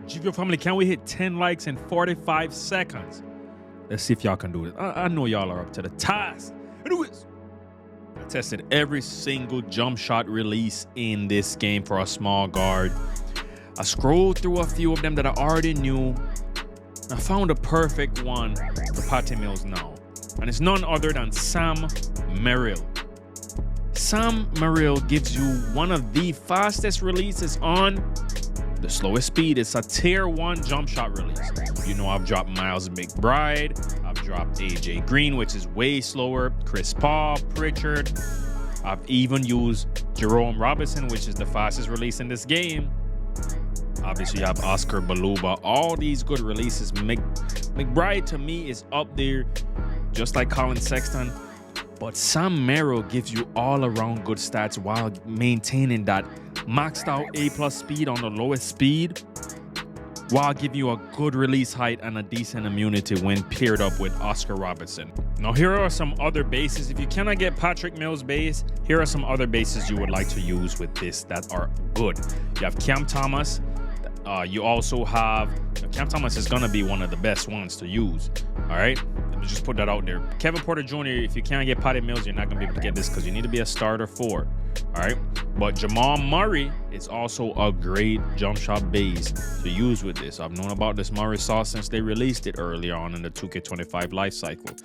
GVO family, can we hit 10 likes in 45 seconds? Let's see if y'all can do it. I know y'all are up to the task. Anyways, I tested every single jump shot release in this game for a small guard. I scrolled through a few of them that I already knew. I found a perfect one for Patty Mills now. And it's none other than Sam Merrill. Sam Merrill gives you one of the fastest releases on the slowest speed. It's a tier 1 jump shot release. You know, I've dropped Miles McBride. I've dropped AJ Green, which is way slower. Chris Paul, Pritchard. I've even used Jerome Robinson, which is the fastest release in this game. Obviously, you have Oscar Baluba. All these good releases. McBride, to me, is up there, just like Colin Sexton. But Sam Merrill gives you all-around good stats while maintaining that maxed out A+ speed on the lowest speed, while giving you a good release height and a decent immunity when paired up with Oscar Robertson. Now, here are some other bases. If you cannot get Patrick Mills' base, here are some other bases you would like to use with this that are good. You have Cam Thomas. You also have Cam Thomas is gonna be one of the best ones to use. All right, let me just put that out there. Kevin Porter Jr. If you can't get Patty Mills, you're not gonna be able to get this because you need to be a starter 4. All right, but Jamal Murray is also a great jump shot base to use with this. I've known about this Murray sauce since they released it earlier on in the 2K25 life cycle.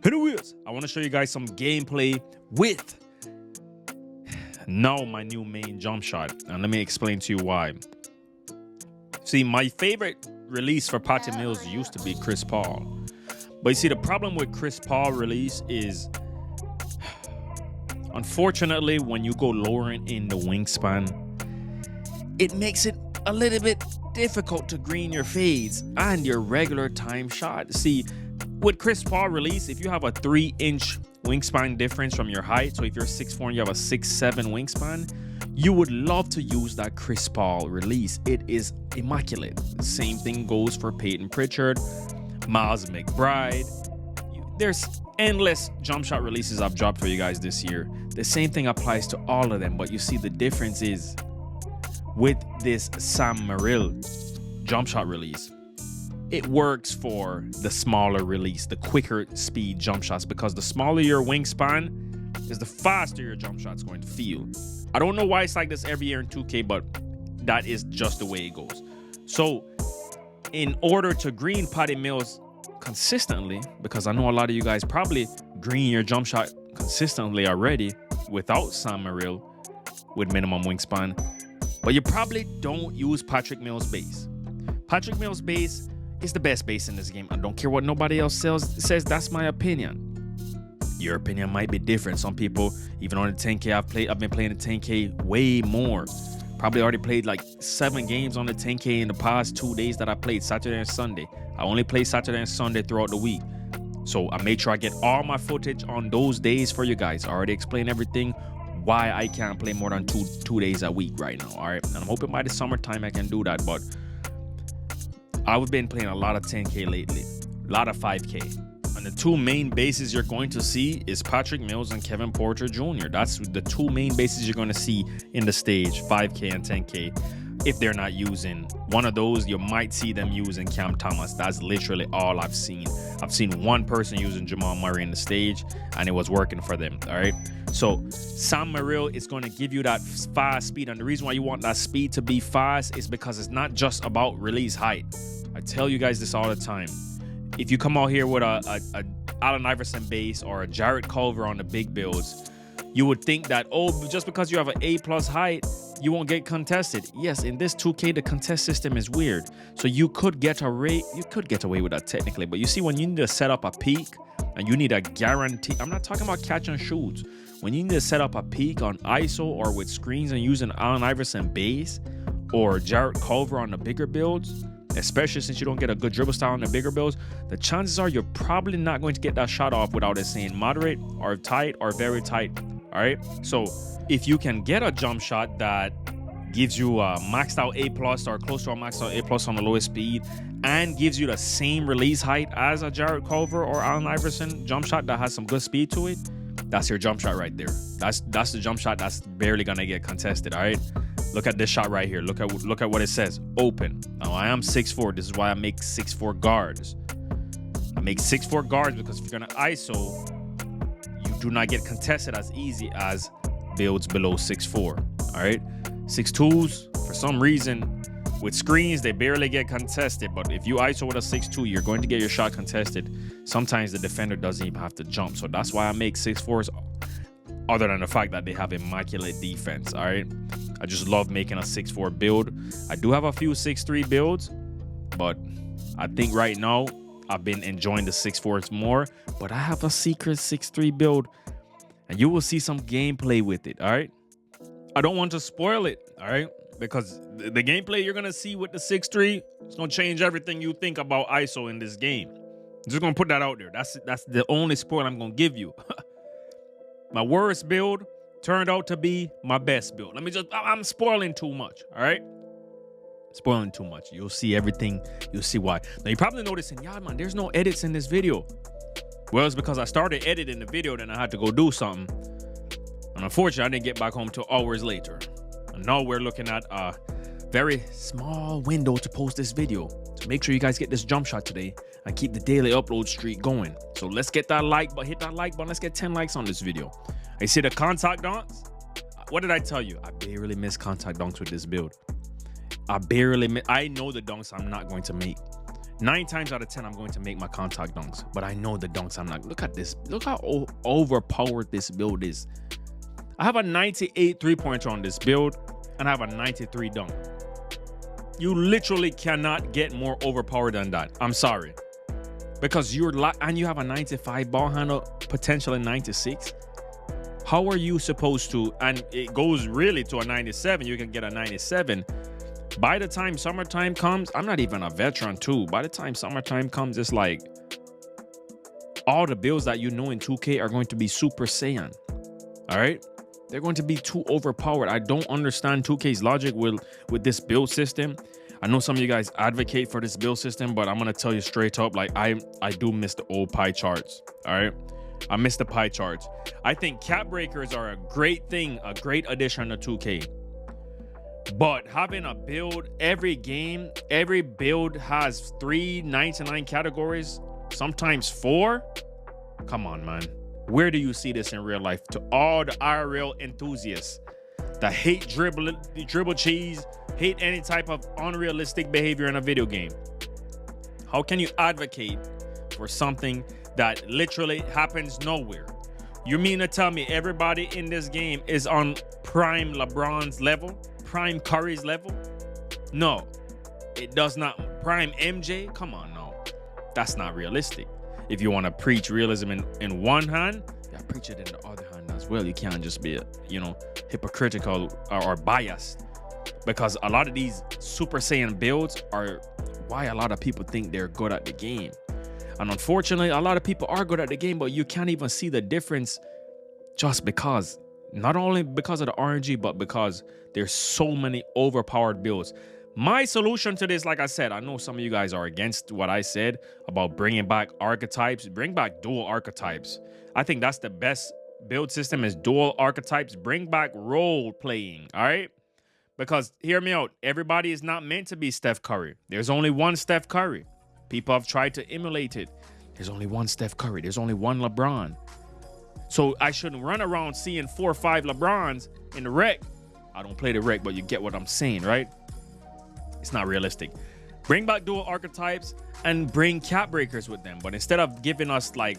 Anyways, I want to show you guys some gameplay with now my new main jump shot, and let me explain to you why. See, my favorite release for Patty Mills used to be Chris Paul. But you see, the problem with Chris Paul release is, unfortunately, when you go lower in the wingspan, it makes it a little bit difficult to green your fades and your regular time shot. See, with Chris Paul release, if you have a 3-inch wingspan difference from your height, so if you're 6'4" and you have a 6'7" wingspan, you would love to use that Chris Paul release. It is immaculate. The same thing goes for Peyton Pritchard, Miles McBride. There's endless jump shot releases I've dropped for you guys this year. The same thing applies to all of them, but you see the difference is with this Sam Merrill jump shot release, it works for the smaller release, the quicker speed jump shots, because the smaller your wingspan is, the faster your jump shot's going to feel. I don't know why it's like this every year in 2K, but that is just the way it goes. So in order to green Patty Mills consistently, because I know a lot of you guys probably green your jump shot consistently already without Sam Merrill with minimum wingspan, but you probably don't use Patrick Mills' base. Patrick Mills' base is the best base in this game. I don't care what nobody else says. That's my opinion. Your opinion might be different. Some people, even on the 10K, I've been playing the 10K way more. Probably already played like 7 games on the 10K in the past 2 days that I played, Saturday and Sunday. I only play Saturday and Sunday throughout the week. So I made sure I get all my footage on those days for you guys. I already explained everything, why I can't play more than two days a week right now. All right, and I'm hoping by the summertime I can do that. But I've been playing a lot of 10K lately, a lot of 5K. And the 2 main bases you're going to see is Patrick Mills and Kevin Porter Jr. That's the 2 main bases you're going to see in the stage, 5K and 10K. If they're not using one of those, you might see them using Cam Thomas. That's literally all I've seen. I've seen one person using Jamal Murray in the stage, and it was working for them. All right. So Sam Merrill is going to give you that fast speed. And the reason why you want that speed to be fast is because it's not just about release height. I tell you guys this all the time. If you come out here with a Allen Iverson base or a Jarrett Culver on the big builds, you would think that, oh, just because you have an A+ height, you won't get contested. Yes, in this 2K, the contest system is weird. So you could get away with that technically. But you see, when you need to set up a peak and you need a guarantee, I'm not talking about catch and shoots. When you need to set up a peak on ISO or with screens and using Allen Iverson base or Jarrett Culver on the bigger builds, especially since you don't get a good dribble style on the bigger builds, the chances are you're probably not going to get that shot off without it saying moderate or tight or very tight. All right. So if you can get a jump shot that gives you a maxed out A+ or close to a maxed out A+ on the lowest speed and gives you the same release height as a Jarrett Culver or Allen Iverson jump shot that has some good speed to it, that's your jump shot right there. That's the jump shot that's barely gonna get contested. All right. Look at this shot right here. Look at what it says. Open. Now I am 6'4". This is why I make 6'4" guards. I make 6'4" guards because if you're gonna ISO, you do not get contested as easy as builds below 6'4". All right, 6'2s for some reason with screens they barely get contested, but if you ISO with a 6'2", you're going to get your shot contested. Sometimes the defender doesn't even have to jump, so that's why I make 6'4s. Other than the fact that they have immaculate defense. All right, I just love making a 6'4" build. I do have a few 6'3" builds, but I think right now I've been enjoying the 6'4s more. But I have a secret 6'3" build, and you will see some gameplay with it. All right, I don't want to spoil it. All right, because the gameplay you're gonna see with the 6'3" is gonna change everything you think about ISO in this game. I'm just gonna put that out there. That's the only spoil I'm gonna give you. My worst build turned out to be my best build. I'm spoiling too much, all right? Spoiling too much. You'll see everything. You'll see why. Now, you're probably noticing, yeah, man, there's no edits in this video. Well, it's because I started editing the video, then I had to go do something. And unfortunately, I didn't get back home till hours later. And now we're looking at a very small window to post this video. So make sure you guys get this jump shot today and keep the daily upload streak going. So let's get that like button, hit that like button. Let's get 10 likes on this video. I see the contact dunks. What did I tell you? I barely miss contact dunks with this build. I know the dunks I'm not going to make. 9 times out of 10, I'm going to make my contact dunks, but I know the dunks I'm not. Look at this. Look how overpowered this build is. I have a 98 3-pointer on this build, and I have a 93 dunk. You literally cannot get more overpowered than that. I'm sorry. Because and you have a 95 ball handle, potential in 96. How are you supposed to, and it goes really to a 97, you can get a 97. By the time summertime comes, I'm not even a veteran too. By the time summertime comes, it's like all the builds that you know in 2K are going to be Super Saiyan. All right? They're going to be too overpowered. I don't understand 2K's logic with this build system. I know some of you guys advocate for this build system, but I'm going to tell you straight up, like I do miss the old pie charts. All right? I miss the pie charts. I think cap breakers are a great thing, a great addition to 2K. But having a build every game, every build has 3 99 categories, sometimes 4. Come on, man. Where do you see this in real life? To all the IRL enthusiasts that hate dribble cheese, hate any type of unrealistic behavior in a video game. How can you advocate for something that literally happens nowhere? You mean to tell me everybody in this game is on prime LeBron's level? Prime Curry's level? No, it does not. Prime MJ? Come on, no. That's not realistic. If you want to preach realism in one hand, yeah, preach it in the other hand as well. You can't just be, hypocritical or biased. Because a lot of these Super Saiyan builds are why a lot of people think they're good at the game. And unfortunately, a lot of people are good at the game, but you can't even see the difference just because. Not only because of the RNG, but because there's so many overpowered builds. My solution to this, like I said, I know some of you guys are against what I said about bringing back archetypes. Bring back dual archetypes. I think that's the best build system is dual archetypes. Bring back role playing, all right? Because, hear me out, everybody is not meant to be Steph Curry. There's only one Steph Curry. People have tried to emulate it. There's only one Steph Curry. There's only one LeBron. So I shouldn't run around seeing 4 or 5 LeBrons in the rec. I don't play the rec, but you get what I'm saying, right? It's not realistic. Bring back dual archetypes and bring cap breakers with them. But instead of giving us like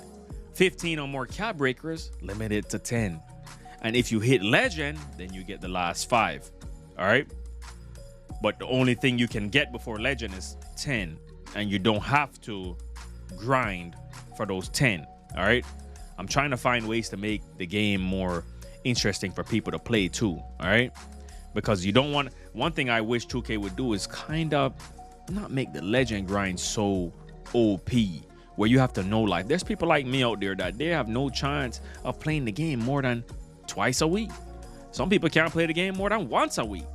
15 or more cap breakers, limit it to 10. And if you hit legend, then you get the last 5. All right? But the only thing you can get before legend is 10. And you don't have to grind for those 10. All right? I'm trying to find ways to make the game more interesting for people to play too. All right? Because you don't want... One thing I wish 2K would do is kind of not make the legend grind so OP, where you have to know, like, there's people like me out there that they have no chance of playing the game more than twice a week. Some people can't play the game more than once a week,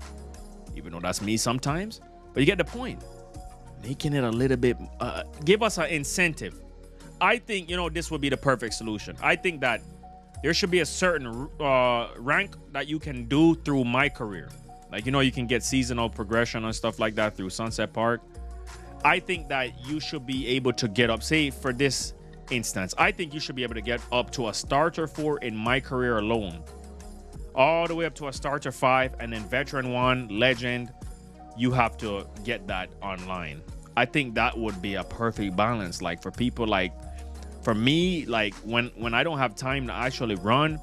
even though that's me sometimes. But you get the point. Making it a little bit, give us an incentive. I think, this would be the perfect solution. I think that there should be a certain rank that you can do through my career. Like, you know, you can get seasonal progression and stuff like that through Sunset Park. I think that you should be able to get up, say for this instance, I think you should be able to get up to a starter 4 in my career alone, all the way up to a starter 5, and then veteran 1, legend, you have to get that online. I think that would be a perfect balance. Like for people, like for me, like when I don't have time to actually run,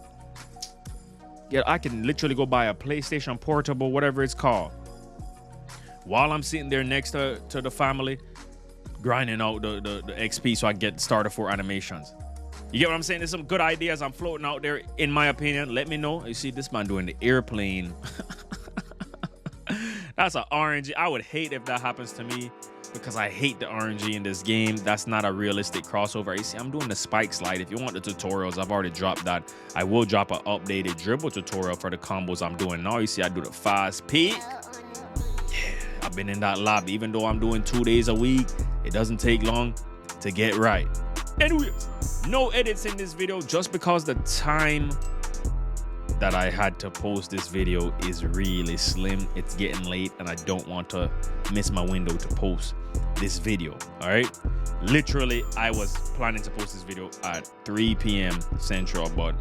yeah, I can literally go buy a PlayStation Portable, whatever it's called, while I'm sitting there next to the family, grinding out the XP so I get starter 4 animations. You get what I'm saying? There's some good ideas I'm floating out there, in my opinion. Let me know. You see this man doing the airplane. That's an RNG. I would hate if that happens to me, because I hate the RNG in this game. That's not a realistic crossover. You see, I'm doing the spike slide. If you want the tutorials, I've already dropped that. I will drop an updated dribble tutorial for the combos I'm doing now. You see, I do the fast peak. Yeah, I've been in that lobby. Even though I'm doing 2 days a week, it doesn't take long to get right. Anyways, no edits in this video, just because the time that I had to post this video is really slim. It's getting late and I don't want to miss my window to post this video. All right, literally I was planning to post this video at 3 p.m. Central, but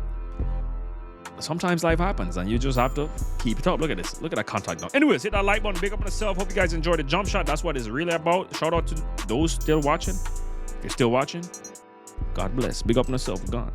sometimes life happens and you just have to keep it up. Look at this, look at that contact now. Anyways, hit that like button, big up on yourself. Hope you guys enjoyed the jump shot. That's what it's really about. Shout out to those still watching. If you're still watching, God bless. Big up on yourself. Gone.